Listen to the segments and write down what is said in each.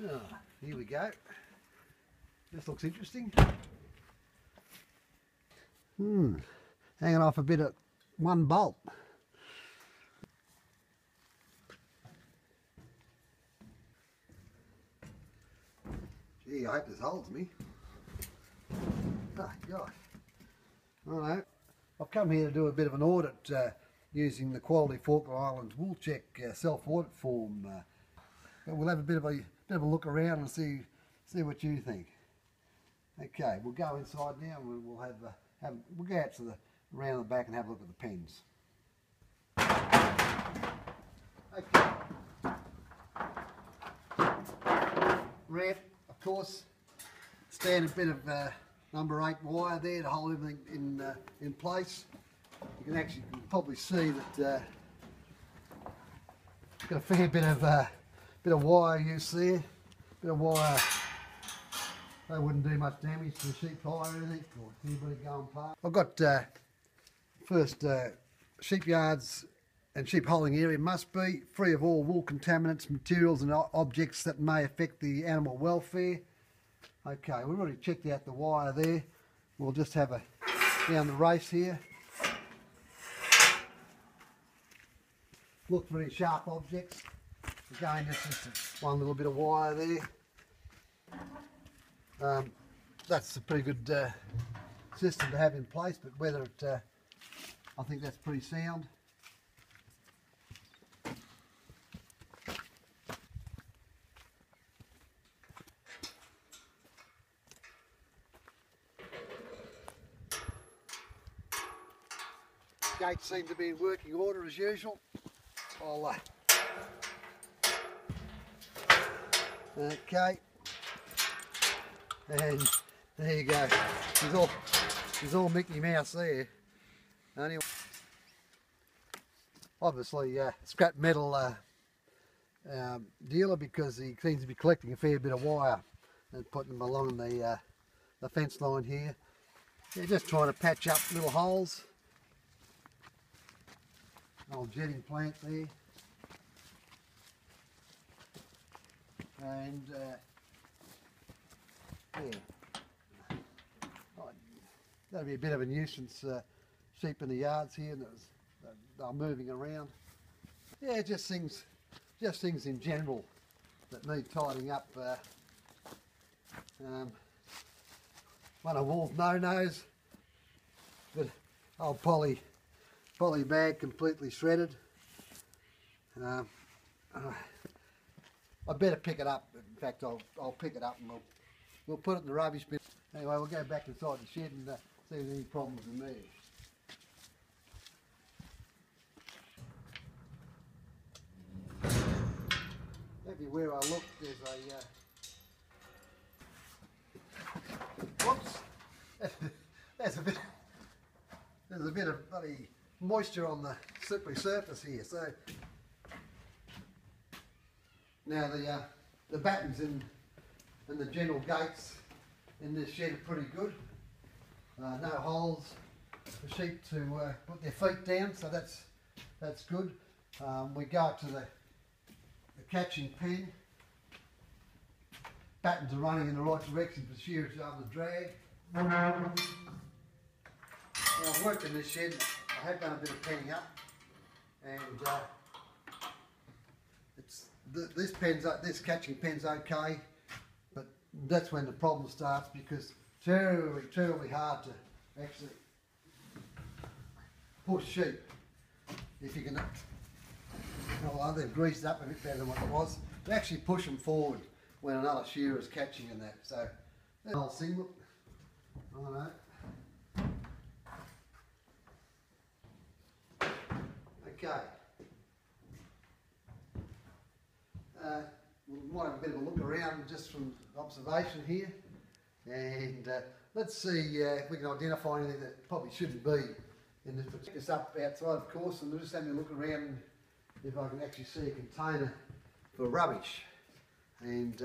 Ah, here we go. This looks interesting. Hanging off a bit of one bolt. Gee, I hope this holds me. Oh gosh. Alright, I've come here to do a bit of an audit using the Quality Falkland Islands Woolshed self-audit form. We'll have a bit of a look around and see what you think. Okay, we'll go inside now and we'll go out to around the back and have a look at the pens. Okay. Ramp, of course, standard bit of number 8 wire there to hold everything in place. You can probably see that got a fair bit of wire use there. Bit of wire. They wouldn't do much damage to the sheep hire or anything, or anybody going past. I've got first sheep yards and sheep holding area must be free of all wool contaminants, materials and objects that may affect the animal welfare. Okay, we've already checked out the wire there. We'll just have a down the race here. Look for any sharp objects. Again, this is just one little bit of wire there. That's a pretty good system to have in place, but whether it, I think that's pretty sound. Gates seem to be in working order as usual. Okay. And there you go. There's all Mickey Mouse there. Anyway, obviously scrap metal dealer, because he seems to be collecting a fair bit of wire and putting them along the fence line here. They're just trying to patch up little holes. Old jetting plant there. And yeah, that'll be a bit of a nuisance. Sheep in the yards here, and they're moving around. Yeah, just things in general that need tidying up. One of Wool's no-nos, but old poly bag completely shredded. I better pick it up. In fact, I'll pick it up and we'll put it in the rubbish bin. Anyway, we'll go back inside the shed and see if there's any problems in there. Everywhere I look, there's a whoops. There's a bit of bloody moisture on the slippery surface here. So now the battens and the general gates in this shed are pretty good. No holes for sheep to put their feet down, so that's good. We go up to the catching pen. Battens are running in the right direction for shearers to be able to drag. Now, I've worked in this shed. I have done a bit of penning up, and this catching pen's okay, but that's when the problem starts, because terribly hard to actually push sheep. If you can, well, they've greased up a bit better than what it was. To actually push them forward when another shearer is catching in that. So that's the whole thing. Look, I don't know. Okay. We might have a bit of a look around just from observation here, and let's see if we can identify anything that probably shouldn't be in this. Check this up outside, of course, and we'll just have a look around if I can actually see a container for rubbish. And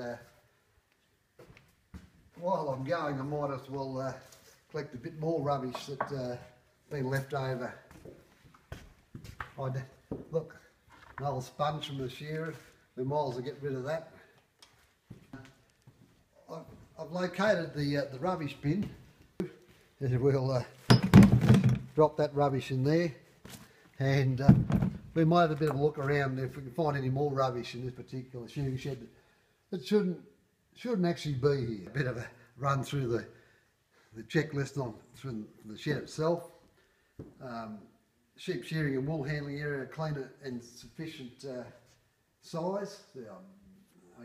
while I'm going, I might as well collect a bit more rubbish that's been left over. Look, an old sponge from the shearer. We might as well get rid of that. I've located the rubbish bin, and we'll drop that rubbish in there, and we might have a bit of a look around if we can find any more rubbish in this particular shearing shed that shouldn't actually be here. A bit of a run through the checklist on through the shed itself. Sheep shearing and wool handling area cleaner and sufficient size.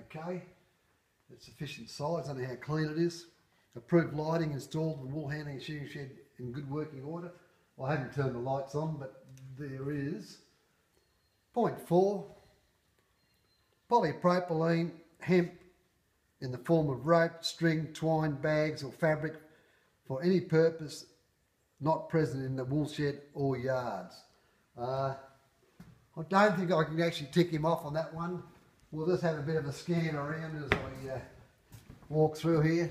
Okay, it's sufficient size. I don't know how clean it is. Approved lighting installed. The wool handling and shearing shed in good working order. I haven't turned the lights on, but there is. Point 4. Polypropylene hemp in the form of rope, string, twine, bags or fabric for any purpose not present in the woolshed or yards. I don't think I can actually tick him off on that one. We'll just have a bit of a scan around as I walk through here.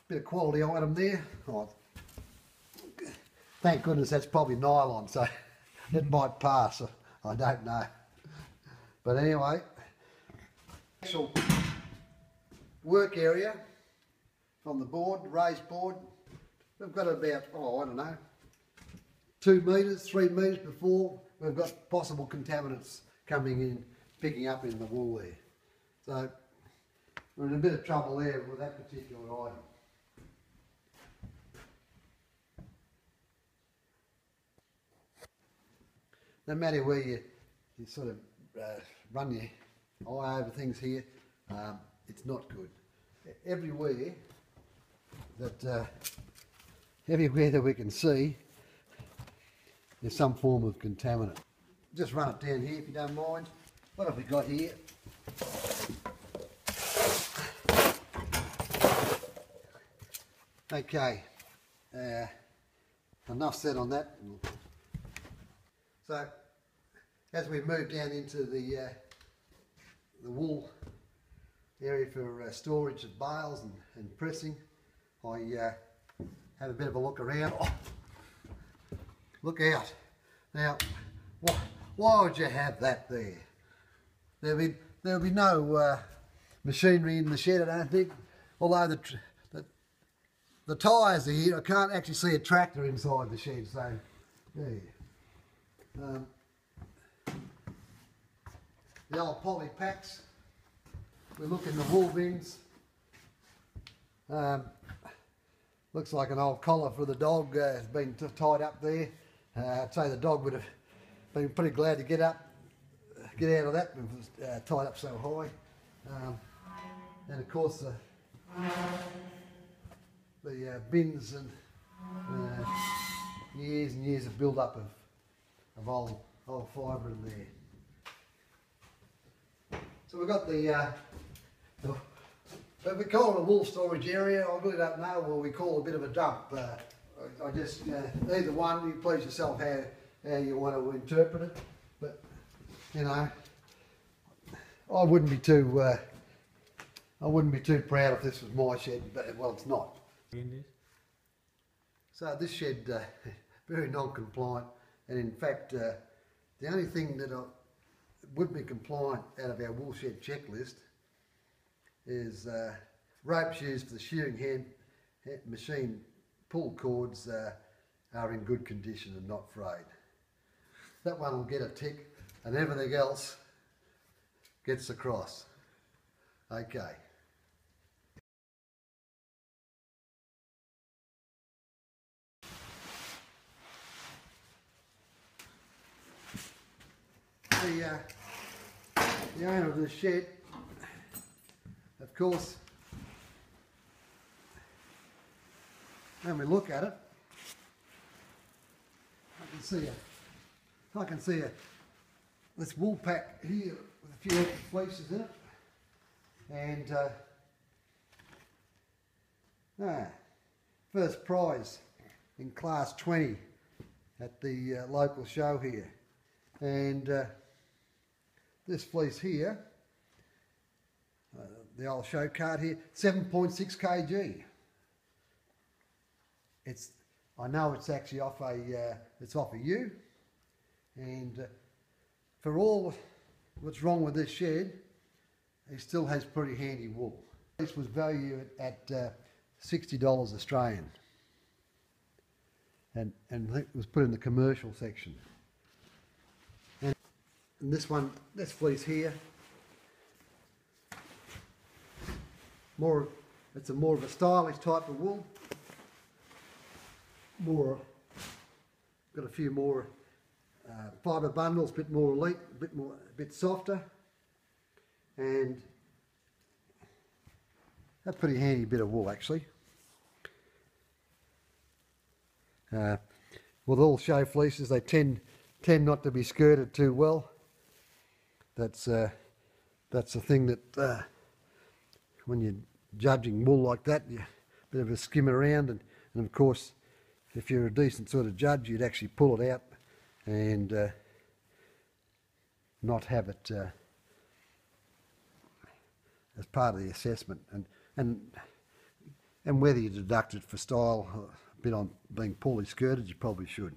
Bit of quality item there. Oh, thank goodness that's probably nylon, so it might pass. I don't know. But anyway, actual work area from the board, raised board. We've got about, I don't know, 2 metres, 3 metres before we've got possible contaminants coming in, picking up in the wool there. So we're in a bit of trouble there with that particular item. No matter where you sort of run your eye over things here, it's not good. Everywhere that we can see, there's some form of contaminant. Just run it down here if you don't mind. What have we got here? Okay, enough said on that. So, as we move down into the wool area for storage of bales and pressing, I have a bit of a look around. Oh, look out! Now, why would you have that there? There'll be no machinery in the shed, I don't think. Although the tyres are here, I can't actually see a tractor inside the shed. So, yeah. The old poly packs. We look in the wool bins. Looks like an old collar for the dog has been tied up there. I'd say the dog would have been pretty glad to get out of that. It was tied up so high. And of course the bins and years and years of build up of old fibre in there. So we've got but we call it a wool storage area. I really don't know what we call a bit of a dump. I just either one. You please yourself how you want to interpret it. But you know, I wouldn't be too proud if this was my shed. But well, it's not. So this shed very non-compliant, and in fact, the only thing that would be compliant out of our woolshed checklist is ropes used for the shearing hand machine pull cords are in good condition and not frayed. That one will get a tick, and everything else gets across. Okay. The owner of the shed, of course, when we look at it, I can see this wool pack here with a few extra fleeces in it, and first prize in class 20 at the local show here, and this fleece here, the old show card here, 7.6 kg. I know it's actually off a ewe, and for all what's wrong with this shed, it still has pretty handy wool. This was valued at $60 Australian, and it was put in the commercial section. And this one, this fleece here, it's more of a stylish type of wool. Got a few more fibre bundles, a bit more elite, a bit softer, and a pretty handy bit of wool actually. With all show fleeces, they tend not to be skirted too well. That's the thing that when you're judging wool like that, you a bit of a skim around, and of course, if you're a decent sort of judge, you'd actually pull it out and not have it as part of the assessment, and whether you deduct it for style, a bit on being poorly skirted, you probably should.